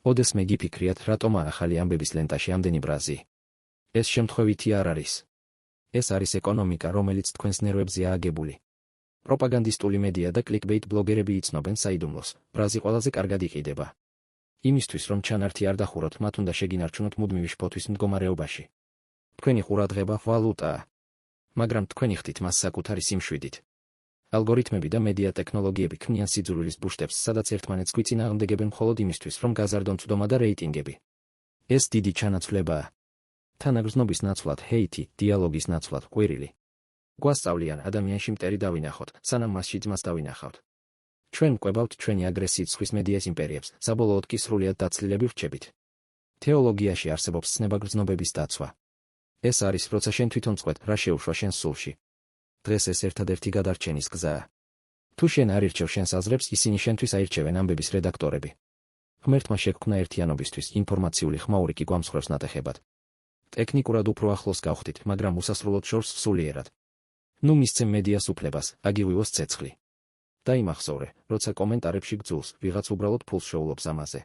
ოდესმე გიფიქრიათ, რატომა ახალი ამბების ლენტაში ამდენი ბრაზი. ეს შემთხვევითი არ არის. ეს არის ეკონომიკა, რომელიც თქვენს ნერვებზეა აგებული. პროპაგანდისტული მედია და კლიკბეიტ ბლოგერები იცნობენ საიდუმლოს, ბრაზი ყველაზე კარგად იყიდება. იმისთვის, რომ ჩანართი არ დახუროთ, მათ უნდა შეგინარჩუნოთ მუდმივი შფოთვის მდგომარეობაში. თქვენი ყურადღება ვალუტაა. მაგრამ თქვენი ხდით მას საკუთარი სიმშვიდით. ალგორითმები და მედია ტექნოლოგიები ქმნიან სიძულვილის ბუშტებს, სადაც ერთმანეთს გვიწინააღმდეგებენ მხოლოდ იმისთვის, რომ გაზარდონ ცდომა და რეიტინგები. ეს დიდი ჩანაცვლებაა. თანაგრძნობის ნაცვლად ჰეითი, დიალოგის ნაცვლად ყვირილი. გვასწავლიან ადამიანში მტერი დავინახოთ, სანამ მასში ძმას დავინახავთ. ჩვენ მკვებავთ ჩვენი აგრესიით სხვის მედიას იმპერიებს, საბოლოოდ კი სრულიად დაცლილები ვრჩებით. თეოლოგიაში არსებობს ცნებაგრძნობების დაცვა. ეს არის, როცა შენ თვითონ წყვეთ, რა შეუშვა შენს სულში. დღეს ეს ერთადერთი გადარჩენის გზაა. თუ შენ არ ირჩევ შენს აზრებს, ისინი შენთვის აირჩევენ ამბების რედაქტორები. ღმერთმა შეგვქნა ერთიანობისთვის, ინფორმაციული ხმაური კი გვამსხვრევს ნატეხებად. ტექნიკურად უფრო ახლოს გავხდით, მაგრამ უსასრულოდ შორს სულიერად. ნუ მისცემ მედიას უფლებას, აგივივოს ცეცხლი. დაიმახსოვრე, როცა კომენტარებში გძულს, ვიღაც უბრალოდ ფულს შეულობს ამაზე.